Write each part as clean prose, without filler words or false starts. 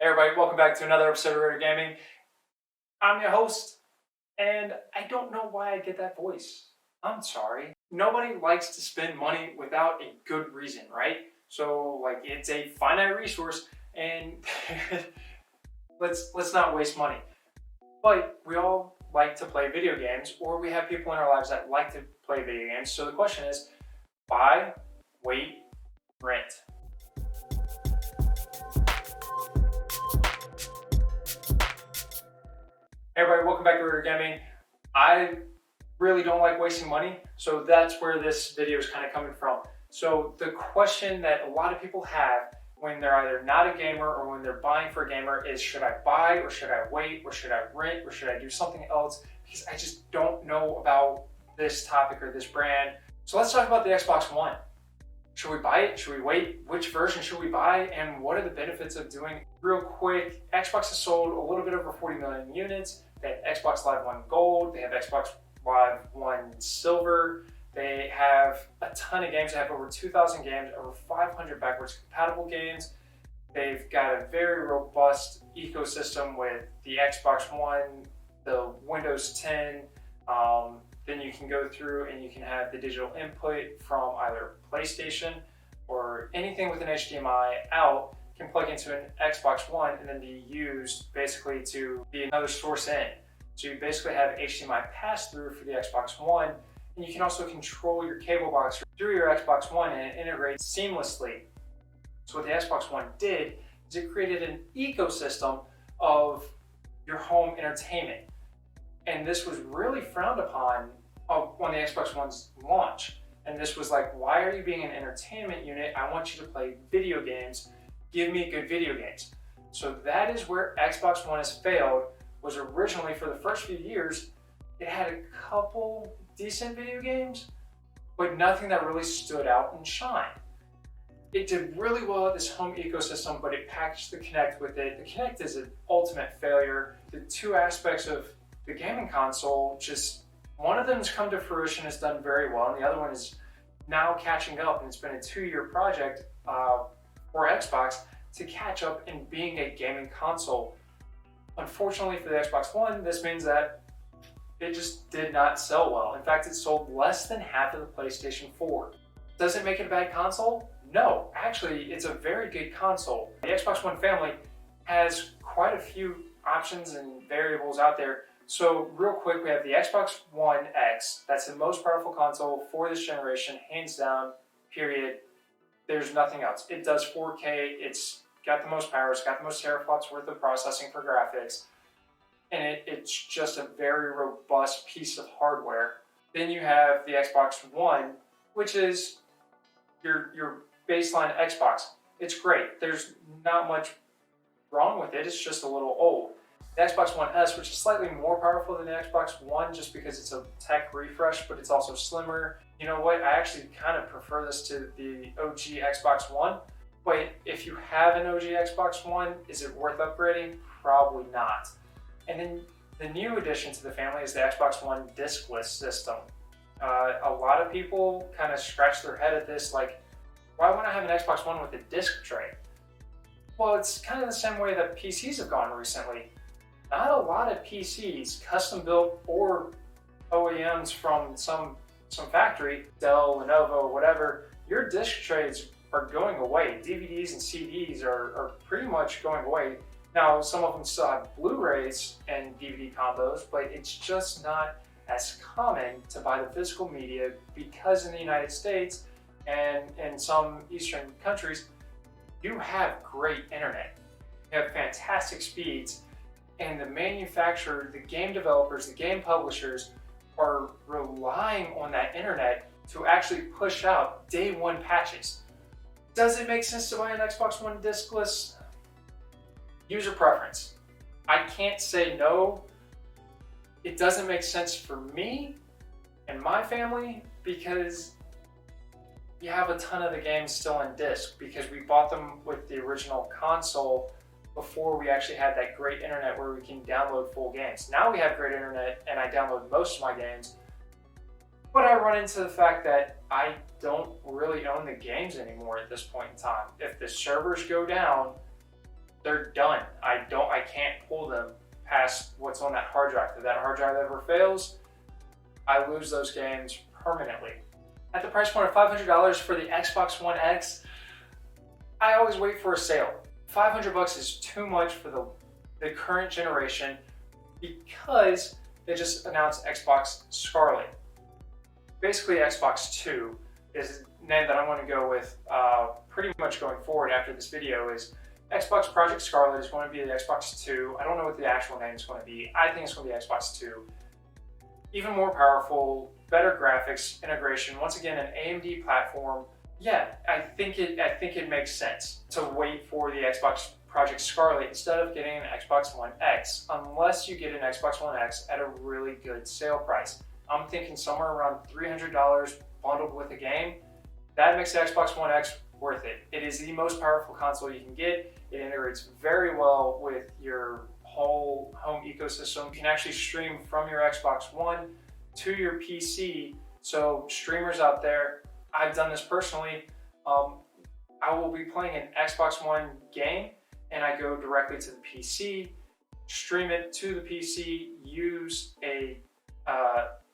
Hey everybody, welcome back to another episode of Ridir Gaming. I'm your host, and I don't know why I get that voice. I'm sorry. Nobody likes to spend money without a good reason, right? So it's a finite resource, and let's not waste money. But we all like to play video games, or we have people in our lives that like to play video games. So the question is, buy, wait, rent. Hey everybody, welcome back to Ridir Gaming. I really don't like wasting money, so that's where this video is kind of coming from. So the question that a lot of people have when they're either not a gamer or when they're buying for a gamer is, should I buy or should I wait or should I rent or should I do something else? Because I just don't know about this topic or this brand. So let's talk about the Xbox One. Should we buy it? Should we wait? Which version should we buy? And what are the benefits of doing it? Real quick, Xbox has sold a little bit over 40 million units. They have Xbox Live One Gold. They have Xbox Live One Silver. They have a ton of games. They have over 2,000 games, over 500 backwards compatible games. They've got a very robust ecosystem with the Xbox One, the Windows 10, then you can go through and you can have the digital input from either PlayStation or anything with an HDMI out can plug into an Xbox One and then be used basically to be another source in. So you basically have HDMI pass-through for the Xbox One, and you can also control your cable box through your Xbox One and it integrates seamlessly. So what the Xbox One did is it created an ecosystem of your home entertainment. And this was really frowned upon on the Xbox One's launch. And this was like, why are you being an entertainment unit? I want you to play video games. Give me good video games. So that is where Xbox One has failed, was originally for the first few years, it had a couple decent video games, but nothing that really stood out and shined. It did really well at this home ecosystem, but it packaged the Kinect with it. The Kinect is an ultimate failure. The two aspects of the gaming console, just one of them has come to fruition, has done very well, and the other one is now catching up, and it's been a 2-year project for Xbox to catch up in being a gaming console. Unfortunately for the Xbox One, this means that it just did not sell well. In fact, it sold less than half of the PlayStation 4. Does it make it a bad console? No, actually, it's a very good console. The Xbox One family has quite a few options and variables out there. So real quick, we have the Xbox One X. That's the most powerful console for this generation, hands down, period. There's nothing else. It does 4K, it's got the most power, it's got the most teraflops worth of processing for graphics, and it's just a very robust piece of hardware. Then you have the Xbox One, which is your baseline Xbox. It's great. There's not much wrong with it. It's just a little old. The Xbox One S, which is slightly more powerful than the Xbox One just because it's a tech refresh, but it's also slimmer. You know what? I actually kind of prefer this to the OG Xbox One. But if you have an OG Xbox One, is it worth upgrading? Probably not. And then the new addition to the family is the Xbox One discless system. A lot of people kind of scratch their head at this, like, why wouldn't I have an Xbox One with a disc tray? Well, it's kind of the same way that PCs have gone recently. Not a lot of PCs, custom built or OEMs from some factory, Dell, Lenovo, whatever, your disc trays are going away. DVDs and CDs are pretty much going away. Now, some of them still have Blu-rays and DVD combos, but it's just not as common to buy the physical media because in the United States and in some Eastern countries, you have great internet. You have fantastic speeds, and the manufacturer, the game developers, the game publishers are relying on that internet to actually push out day one patches. Does it make sense to buy an Xbox One discless? User preference. I can't say no. It doesn't make sense for me and my family because you have a ton of the games still on disc because we bought them with the original console before we actually had that great internet where we can download full games. Now we have great internet and I download most of my games, but I run into the fact that I don't really own the games anymore at this point in time. If the servers go down, they're done. I can't pull them past what's on that hard drive. If that hard drive ever fails, I lose those games permanently. At the price point of $500 for the Xbox One X, I always wait for a sale. $500 is too much for the current generation because they just announced Xbox Scarlet. Basically, Xbox 2 is the name that I'm going to go with pretty much going forward after this video. Is Xbox Project Scarlet is going to be the Xbox 2. I don't know what the actual name is going to be. I think it's going to be Xbox 2. Even more powerful, better graphics, integration. Once again, an AMD platform. Yeah, I think it makes sense to wait for the Xbox Project Scarlet instead of getting an Xbox One X, unless you get an Xbox One X at a really good sale price. I'm thinking somewhere around $300 bundled with a game. That makes the Xbox One X worth it. It is the most powerful console you can get. It integrates very well with your whole home ecosystem. You can actually stream from your Xbox One to your PC. So streamers out there, I've done this personally. I will be playing an Xbox One game and I go directly to the PC, stream it to the PC,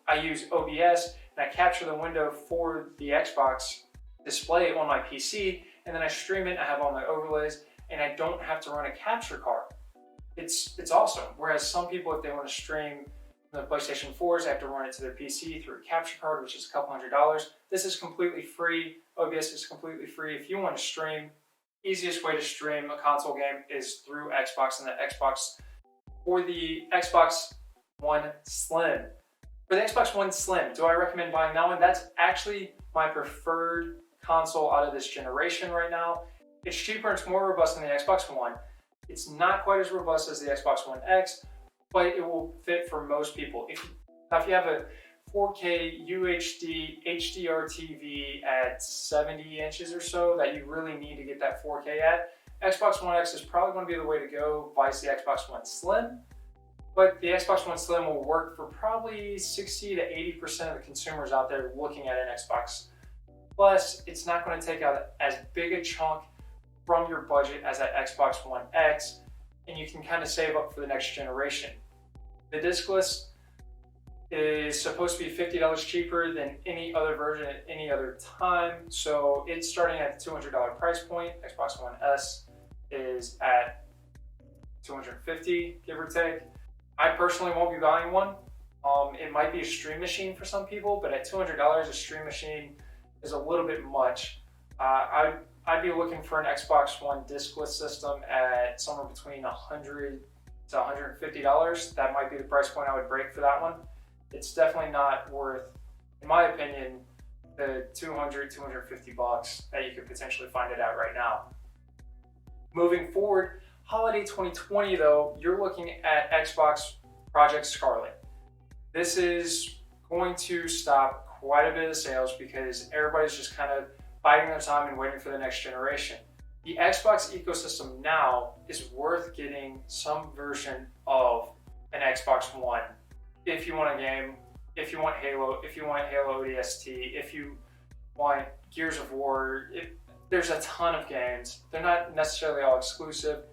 I use OBS and I capture the window for the Xbox display on my PC, and then I stream it. I have all my overlays and I don't have to run a capture card. It's awesome. Whereas some people, if they want to stream the PlayStation 4s, they have to run it to their PC through a capture card, which is a couple $100s. This is completely free. OBS is completely free. If you want to stream, easiest way to stream a console game is through Xbox and the Xbox or the Xbox One Slim. For the Xbox One Slim, do I recommend buying that one? That's actually my preferred console out of this generation right now. It's cheaper and it's more robust than the Xbox One. It's not quite as robust as the Xbox One X, but it will fit for most people. If you have a 4K UHD HDR TV at 70 inches or so that you really need to get that 4K at, Xbox One X is probably going to be the way to go, vice the Xbox One Slim. But the Xbox One Slim will work for probably 60 to 80% of the consumers out there looking at an Xbox. Plus, it's not going to take out as big a chunk from your budget as that Xbox One X, and you can kind of save up for the next generation. The discless is supposed to be $50 cheaper than any other version at any other time, so it's starting at the $200 price point. Xbox One S is at $250, give or take. I personally won't be buying one. It might be a stream machine for some people, but at $200, a stream machine is a little bit much. I'd be looking for an Xbox One discless system at somewhere between $100 to $150. That might be the price point I would break for that one. It's definitely not worth, in my opinion, the $200, $250 that you could potentially find it at right now. Moving forward, holiday 2020 though, you're looking at Xbox Project Scarlet. This is going to stop quite a bit of sales because everybody's just kind of biding their time and waiting for the next generation. The Xbox ecosystem now is worth getting some version of an Xbox One. If you want a game, if you want Halo, if you want Halo ODST, if you want Gears of War, there's a ton of games. They're not necessarily all exclusive.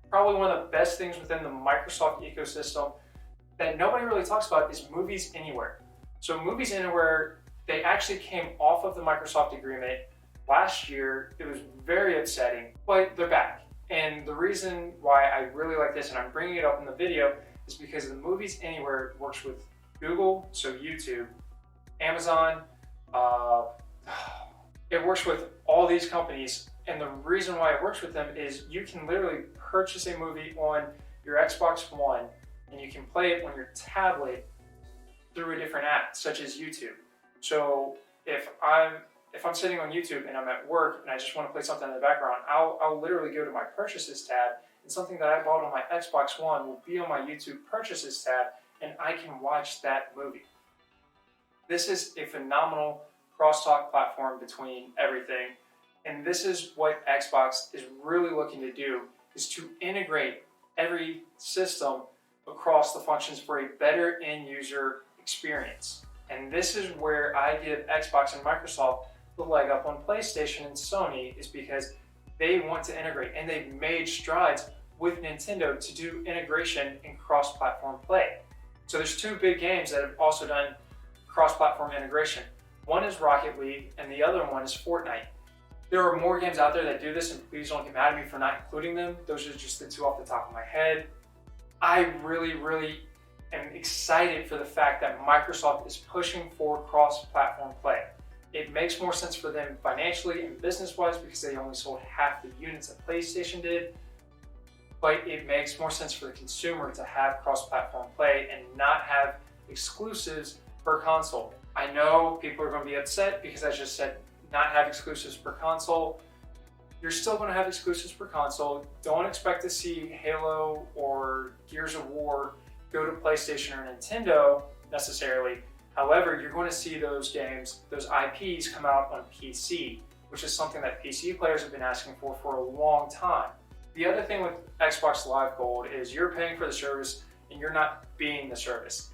Probably one of the best things within the Microsoft ecosystem that nobody really talks about is Movies Anywhere. So Movies Anywhere, they actually came off of the Microsoft agreement last year. It was very upsetting, but they're back. And the reason why I really like this, and I'm bringing it up in the video, is because the Movies Anywhere works with Google, so YouTube, Amazon, it works with all these companies. And the reason why it works with them is you can literally purchase a movie on your Xbox One and you can play it on your tablet through a different app, such as YouTube. So if I'm sitting on YouTube and I'm at work and I just want to play something in the background, I'll literally go to my purchases tab, and something that I bought on my Xbox One will be on my YouTube purchases tab, and I can watch that movie. This is a phenomenal crosstalk platform between everything. And this is what Xbox is really looking to do, is to integrate every system across the functions for a better end user experience. And this is where I give Xbox and Microsoft the leg up on PlayStation and Sony, is because they want to integrate, and they've made strides with Nintendo to do integration and cross-platform play. So there's two big games that have also done cross-platform integration. One is Rocket League and the other one is Fortnite. There are more games out there that do this, and please don't get mad at me for not including them. Those are just the two off the top of my head. I really am excited for the fact that Microsoft is pushing for cross-platform play. It makes more sense for them financially and business-wise because they only sold half the units that PlayStation did, but it makes more sense for the consumer to have cross-platform play and not have exclusives per console. I know people are going to be upset because I just said not have exclusives per console. You're still going to have exclusives per console. Don't expect to see Halo or Gears of War go to PlayStation or Nintendo necessarily. However, you're going to see those games, those IPs come out on PC, which is something that PC players have been asking for a long time. The other thing with Xbox Live Gold is you're paying for the service and you're not being the service.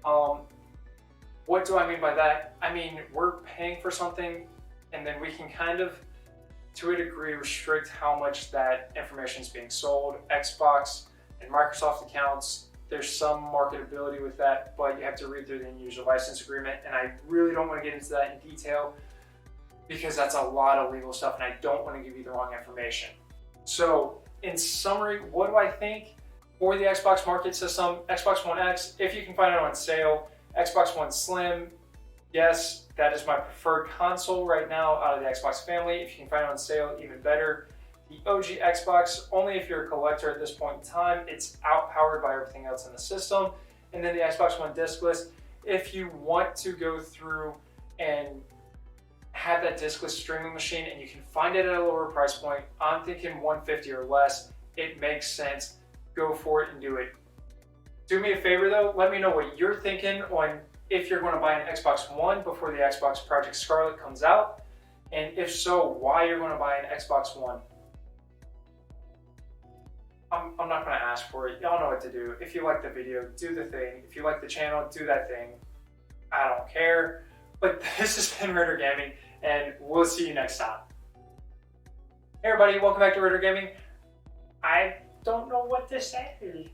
What do I mean by that? I mean, we're paying for something and then we can kind of, to a degree, restrict how much that information is being sold. Xbox and Microsoft accounts, there's some marketability with that, but you have to read through the end user license agreement, and I really don't want to get into that in detail because that's a lot of legal stuff and I don't want to give you the wrong information. So in summary, what do I think for the Xbox market system? Xbox One X, if you can find it on sale. Xbox One Slim, yes, that is my preferred console right now out of the Xbox family. If you can find it on sale, even better. The OG Xbox, only if you're a collector at this point in time. It's outpowered by everything else in the system. And then the Xbox One discless, if you want to go through and have that discless streaming machine and you can find it at a lower price point, I'm thinking $150 or less. It makes sense. Go for it and do it. Do me a favor though, let me know what you're thinking on if you're going to buy an Xbox One before the Xbox Project Scarlet comes out, and if so, why you're going to buy an Xbox One. I'm not going to ask for it. Y'all know what to do. If you like the video, do the thing. If you like the channel, do that thing. I don't care. But this has been Ridir Gaming, and we'll see you next time. Hey everybody, welcome back to Ridir Gaming. I don't know what to say.